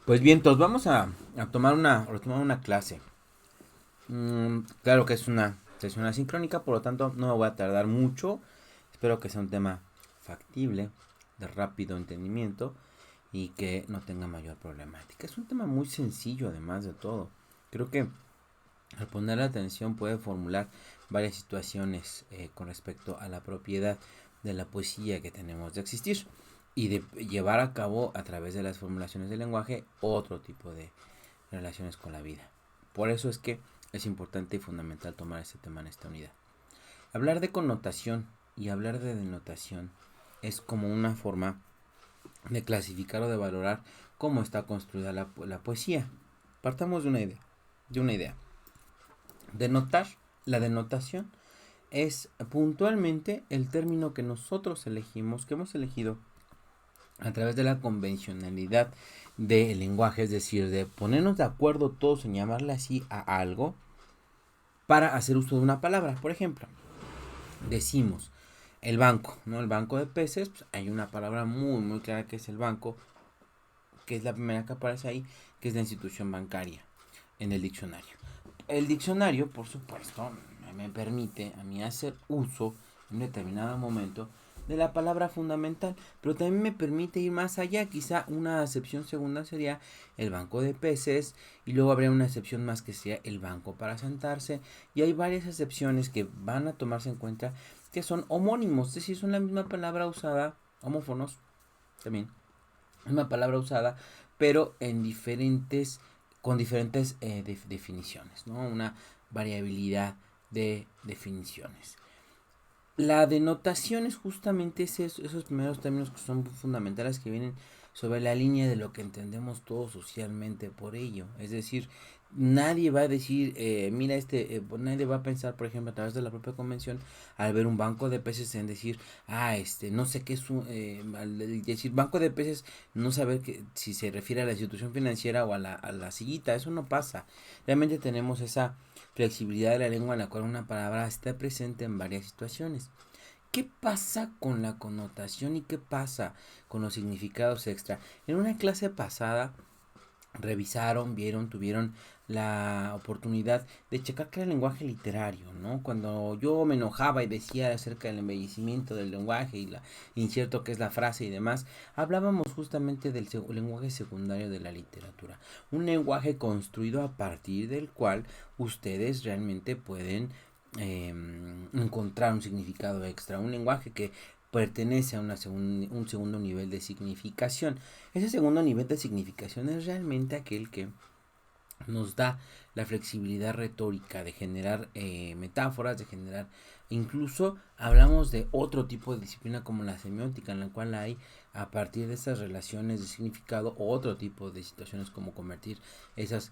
Pues bien, entonces vamos a retomar una clase. Claro que es una sesión asincrónica, por lo tanto no me voy a tardar mucho. Espero que sea un tema factible, de rápido entendimiento y que no tenga mayor problemática. Es un tema muy sencillo además de todo. Creo que al poner atención puede formular varias situaciones con respecto a la propiedad de la poesía que tenemos de existir y de llevar a cabo a través de las formulaciones del lenguaje otro tipo de relaciones con la vida. Por eso es que es importante y fundamental tomar este tema en esta unidad. Hablar de connotación y hablar de denotación es como una forma de clasificar o de valorar cómo está construida la poesía. Partamos de una idea. De una idea. Denotar, la denotación es puntualmente el término que nosotros elegimos, que hemos elegido a través de la convencionalidad del lenguaje, es decir, de ponernos de acuerdo todos en llamarle así a algo para hacer uso de una palabra. Por ejemplo, decimos el banco, ¿no? El banco de peces, pues hay una palabra muy clara que es el banco, que es la primera que aparece ahí, que es la institución bancaria en el diccionario. El diccionario, por supuesto, me permite a mí hacer uso en un determinado momento de la palabra fundamental, pero también me permite ir más allá. Quizá una acepción segunda sería el banco de peces y luego habría una acepción más que sea el banco para sentarse, y hay varias acepciones que van a tomarse en cuenta que son homónimos, es decir, son la misma palabra usada, homófonos también, una palabra usada, pero en diferentes, con diferentes definiciones, ¿no? Una variabilidad de definiciones. La denotación es justamente esos primeros términos que son fundamentales, que vienen sobre la línea de lo que entendemos todos socialmente por ello. Es decir, nadie va a decir, mira, nadie va a pensar, por ejemplo, a través de la propia convención, al ver un banco de peces, en decir, no sé qué es al decir banco de peces, no saber si se refiere a la institución financiera o a la sillita. Eso no pasa. Realmente tenemos esa flexibilidad de la lengua en la cual una palabra está presente en varias situaciones. ¿Qué pasa con la connotación y qué pasa con los significados extra? En una clase pasada revisaron, vieron, tuvieron la oportunidad de checar que era el lenguaje literario, ¿no? Cuando yo me enojaba y decía acerca del embellecimiento del lenguaje y la incierto que es la frase y demás, hablábamos justamente del lenguaje secundario de la literatura, un lenguaje construido a partir del cual ustedes realmente pueden encontrar un significado extra, un lenguaje que pertenece a un segundo nivel de significación. Ese segundo nivel de significación es realmente aquel que nos da la flexibilidad retórica de generar metáforas, de generar, incluso hablamos de otro tipo de disciplina como la semiótica, en la cual hay a partir de esas relaciones de significado otro tipo de situaciones como convertir esos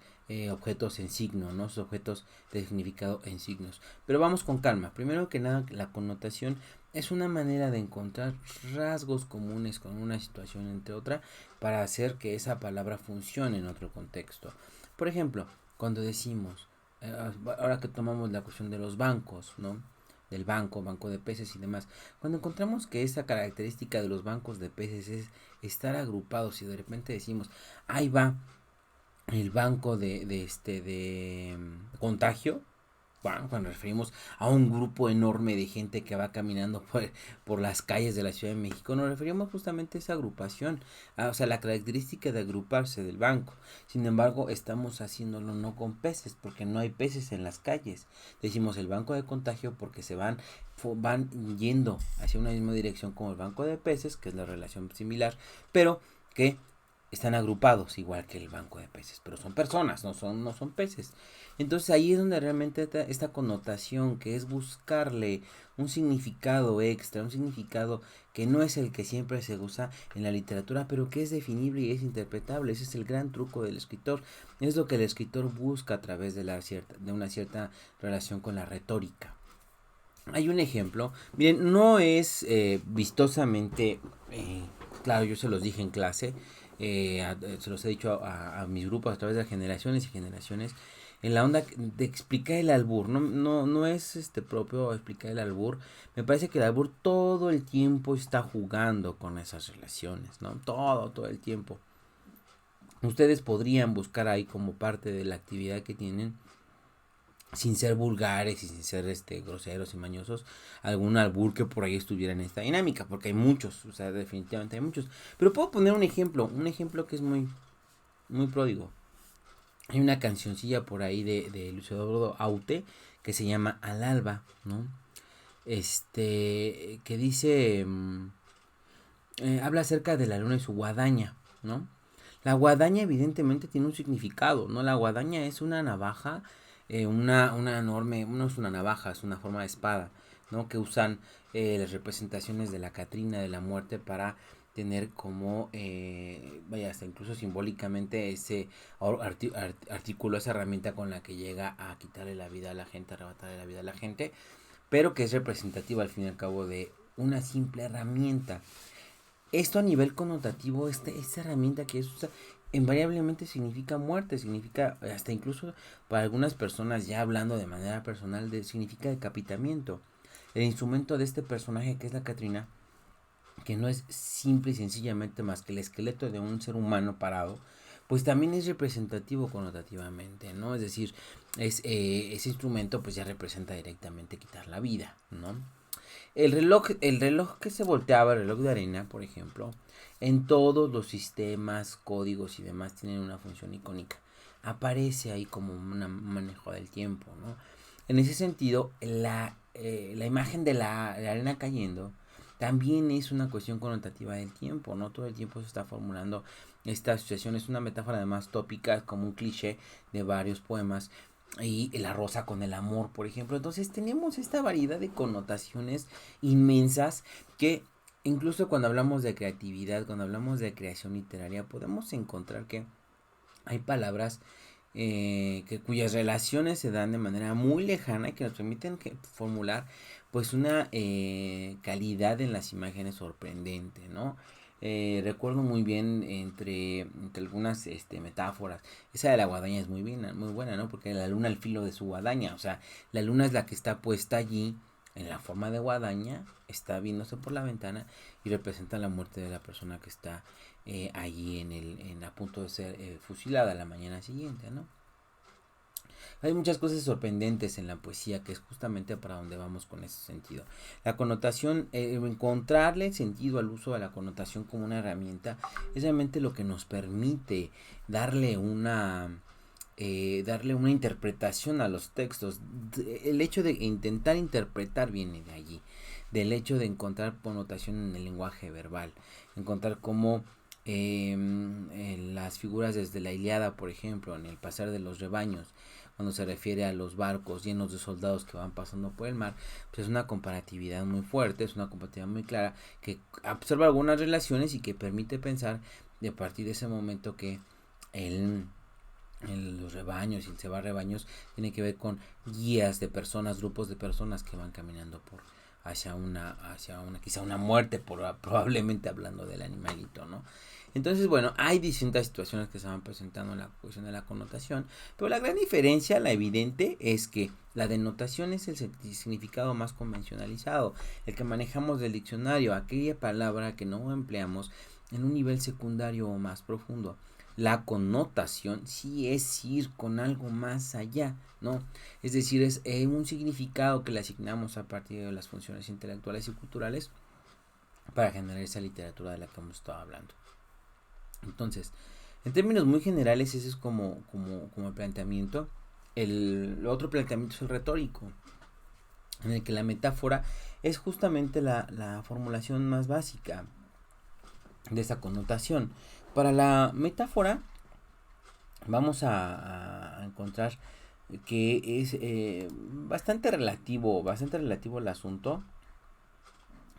objetos en signos, ¿no? Esos objetos de significado en signos. Pero vamos con calma. Primero que nada, la connotación es una manera de encontrar rasgos comunes con una situación entre otra para hacer que esa palabra funcione en otro contexto. Por ejemplo, cuando decimos, ahora que tomamos la cuestión de los bancos, ¿no? Del banco, banco de peces y demás, cuando encontramos que esa característica de los bancos de peces es estar agrupados y de repente decimos, ahí va el banco de contagio, bueno, cuando nos referimos a un grupo enorme de gente que va caminando por las calles de la Ciudad de México, nos referimos justamente a esa agrupación, o sea, la característica de agruparse del banco. Sin embargo, estamos haciéndolo no con peces, porque no hay peces en las calles. Decimos el banco de contagio porque van yendo hacia una misma dirección como el banco de peces, que es la relación similar, pero que están agrupados igual que el banco de peces, pero son personas, no son peces. Entonces ahí es donde realmente esta connotación, que es buscarle un significado extra, un significado que no es el que siempre se usa en la literatura, pero que es definible y es interpretable. Ese es el gran truco del escritor. Es lo que el escritor busca a través de de una cierta relación con la retórica. Hay un ejemplo, miren, no es vistosamente, claro, yo se los dije en clase, se los he dicho a mis grupos a través de generaciones y generaciones, en la onda de explicar el albur. No es propio explicar el albur. Me parece que el albur todo el tiempo está jugando con esas relaciones, ¿no? Todo el tiempo. Ustedes podrían buscar ahí como parte de la actividad que tienen, sin ser vulgares y sin ser groseros y mañosos, algún albur que por ahí estuviera en esta dinámica, porque hay muchos, o sea, definitivamente hay muchos. Pero puedo poner un ejemplo que es muy, muy pródigo. Hay una cancioncilla por ahí de Luis Eduardo Aute que se llama Al Alba, ¿no? Que dice, habla acerca de la luna y su guadaña, ¿no? La guadaña evidentemente tiene un significado, ¿no? La guadaña es una navaja, una enorme, no es una navaja, es una forma de espada, ¿no? Que usan las representaciones de la Catrina, de la muerte, para tener como, vaya, hasta incluso simbólicamente ese artículo, esa herramienta con la que llega a quitarle la vida a la gente, arrebatarle la vida a la gente, pero que es representativa al fin y al cabo de una simple herramienta. Esto a nivel connotativo, esta herramienta que es usada, invariablemente significa muerte, significa, hasta incluso para algunas personas, ya hablando de manera personal, significa decapitamiento. El instrumento de este personaje, que es la Catrina, que no es simple y sencillamente más que el esqueleto de un ser humano parado, pues también es representativo connotativamente, ¿no? Es decir, ese instrumento pues ya representa directamente quitar la vida, ¿no? El reloj que se volteaba, el reloj de arena, por ejemplo, en todos los sistemas, códigos y demás tienen una función icónica. Aparece ahí como un manejo del tiempo, ¿no? En ese sentido, la imagen de la arena cayendo también es una cuestión connotativa del tiempo, ¿no? Todo el tiempo se está formulando esta asociación, es una metáfora además tópica, como un cliché de varios poemas, y la rosa con el amor, por ejemplo. Entonces tenemos esta variedad de connotaciones inmensas que incluso cuando hablamos de creatividad, cuando hablamos de creación literaria, podemos encontrar que hay palabras cuyas relaciones se dan de manera muy lejana y que nos permiten formular pues una calidad en las imágenes sorprendente, ¿no? Recuerdo muy bien entre algunas metáforas. Esa de la guadaña es muy buena, ¿no? Porque la luna al filo de su guadaña, o sea, la luna es la que está puesta allí en la forma de guadaña, está viéndose por la ventana y representa la muerte de la persona que está allí a punto de ser fusilada la mañana siguiente, ¿no? Hay muchas cosas sorprendentes en la poesía, que es justamente para donde vamos con ese sentido. La connotación, encontrarle sentido al uso de la connotación como una herramienta, es realmente lo que nos permite darle una interpretación a los textos. El hecho de intentar interpretar viene de allí, del hecho de encontrar connotación en el lenguaje verbal, encontrar cómo las figuras desde la Ilíada, por ejemplo, en el pasar de los rebaños, cuando se refiere a los barcos llenos de soldados que van pasando por el mar, pues es una comparatividad muy fuerte, es una comparatividad muy clara, que observa algunas relaciones y que permite pensar de a partir de ese momento que los rebaños y el cebar rebaños tiene que ver con guías de personas, grupos de personas que van caminando hacia una quizá una muerte, probablemente hablando del animalito, ¿no? Entonces, bueno, hay distintas situaciones que se van presentando en la cuestión de la connotación, pero la gran diferencia, la evidente, es que la denotación es el significado más convencionalizado, el que manejamos del diccionario, aquella palabra que no empleamos en un nivel secundario o más profundo. La connotación sí es ir con algo más allá, ¿no? Es decir, es un significado que le asignamos a partir de las funciones intelectuales y culturales para generar esa literatura de la que hemos estado hablando. Entonces, en términos muy generales, ese es como el planteamiento. El otro planteamiento es el retórico, en el que la metáfora es justamente la formulación más básica de esa connotación. Para la metáfora vamos a encontrar que es bastante relativo el asunto,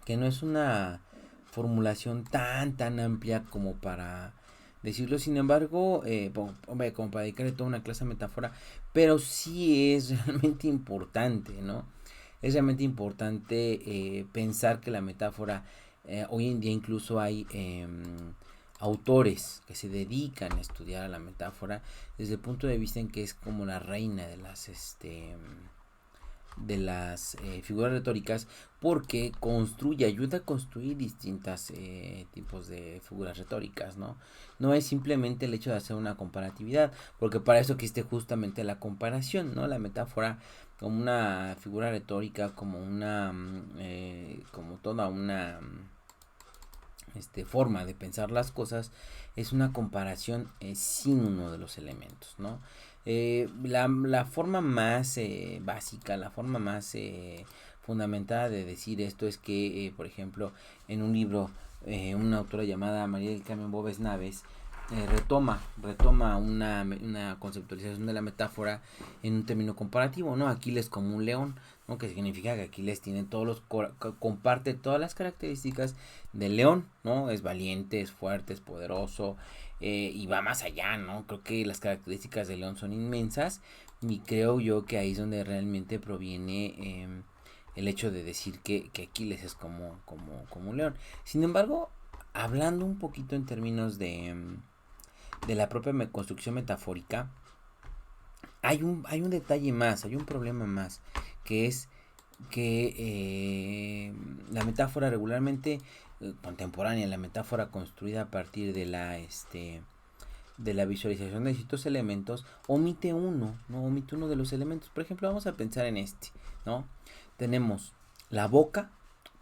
que no es una formulación tan amplia como para decirlo. Sin embargo, como para dedicarle toda una clase de metáfora, pero sí es realmente importante, ¿no? Es realmente importante pensar que la metáfora, hoy en día incluso hay autores que se dedican a estudiar a la metáfora desde el punto de vista en que es como la reina de las figuras retóricas, porque ayuda a construir distintas tipos de figuras retóricas, ¿no? No es simplemente el hecho de hacer una comparatividad, porque para eso existe justamente la comparación, ¿no? La metáfora como una figura retórica, como toda una forma de pensar las cosas, es una comparación sin uno de los elementos, ¿no? La forma más básica, la forma más fundamentada de decir esto es que, por ejemplo, en un libro, una autora llamada María del Carmen Bóves Naves retoma una conceptualización de la metáfora en un término comparativo, ¿no? Aquiles como un león, ¿no? Que significa que Aquiles tiene comparte todas las características del león, ¿no? Es valiente, es fuerte, es poderoso, y va más allá, ¿no? Creo que las características del león son inmensas, y creo yo que ahí es donde realmente proviene el hecho de decir que Aquiles es como un león. Sin embargo, hablando un poquito en términos de la propia construcción metafórica, hay un detalle más, hay un problema más, que es que la metáfora regularmente contemporánea, la metáfora construida a partir de la visualización de ciertos elementos, omite uno, ¿no? Omite uno de los elementos. Por ejemplo, vamos a pensar en ¿no? Tenemos la boca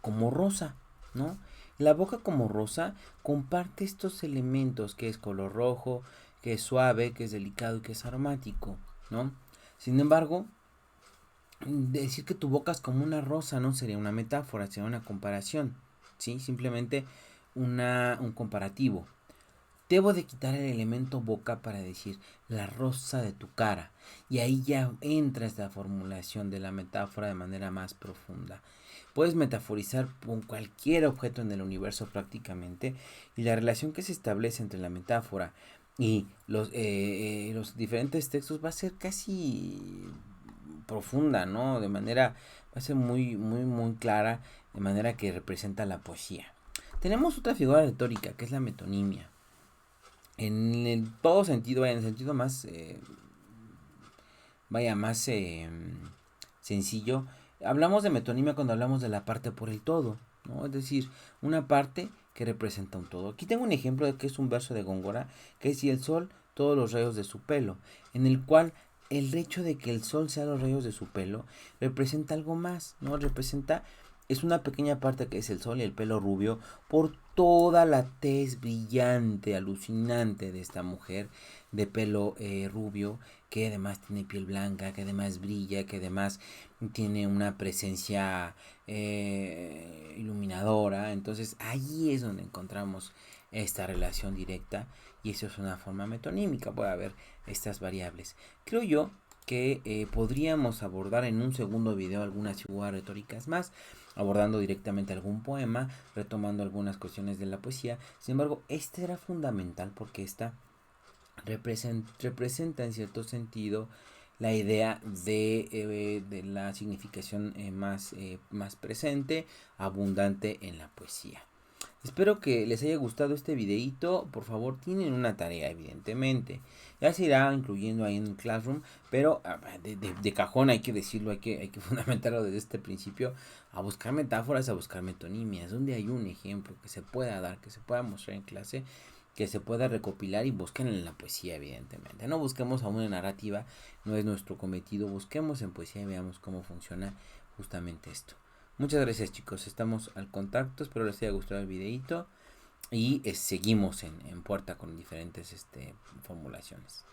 como rosa, ¿no? La boca como rosa comparte estos elementos, que es color rojo, que es suave, que es delicado y que es aromático, ¿no? Sin embargo, decir que tu boca es como una rosa no sería una metáfora, sería una comparación, ¿sí? Simplemente un comparativo. Debo de quitar el elemento boca para decir la rosa de tu cara. Y ahí ya entra esta formulación de la metáfora de manera más profunda. Puedes metaforizar con cualquier objeto en el universo prácticamente, y la relación que se establece entre la metáfora y los diferentes textos va a ser casi profunda, ¿no? Va a ser muy clara, de manera que representa la poesía. Tenemos otra figura retórica, que es la metonimia. Todo sentido, en el sentido más, más sencillo, hablamos de metonimia cuando hablamos de la parte por el todo, ¿no? Es decir, una parte que representa un todo. Aquí tengo un ejemplo de que es un verso de Góngora, que es: y el sol, todos los rayos de su pelo, en el cual el hecho de que el sol sea los rayos de su pelo representa algo más, ¿no? Es una pequeña parte que es el sol y el pelo rubio, por toda la tez brillante, alucinante de esta mujer de pelo rubio, que además tiene piel blanca, que además brilla, que además tiene una presencia iluminadora. Entonces ahí es donde encontramos esta relación directa, y eso es una forma metonímica. Puede haber estas variables. Creo yo que podríamos abordar en un segundo video algunas figuras retóricas más, abordando directamente algún poema, retomando algunas cuestiones de la poesía. Sin embargo, este era fundamental porque esta representa en cierto sentido la idea de la significación más presente, abundante en la poesía. Espero que les haya gustado este videito. Por favor, tienen una tarea, evidentemente. Ya se irá incluyendo ahí en el Classroom, pero de cajón hay que decirlo, hay que fundamentarlo desde este principio, a buscar metáforas, a buscar metonimias, donde hay un ejemplo que se pueda dar, que se pueda mostrar en clase, que se pueda recopilar, y busquen en la poesía, evidentemente. No busquemos a una narrativa, no es nuestro cometido. Busquemos en poesía y veamos cómo funciona justamente esto. Muchas gracias, chicos, estamos al contacto, espero les haya gustado el videito, y seguimos en puerta con diferentes formulaciones.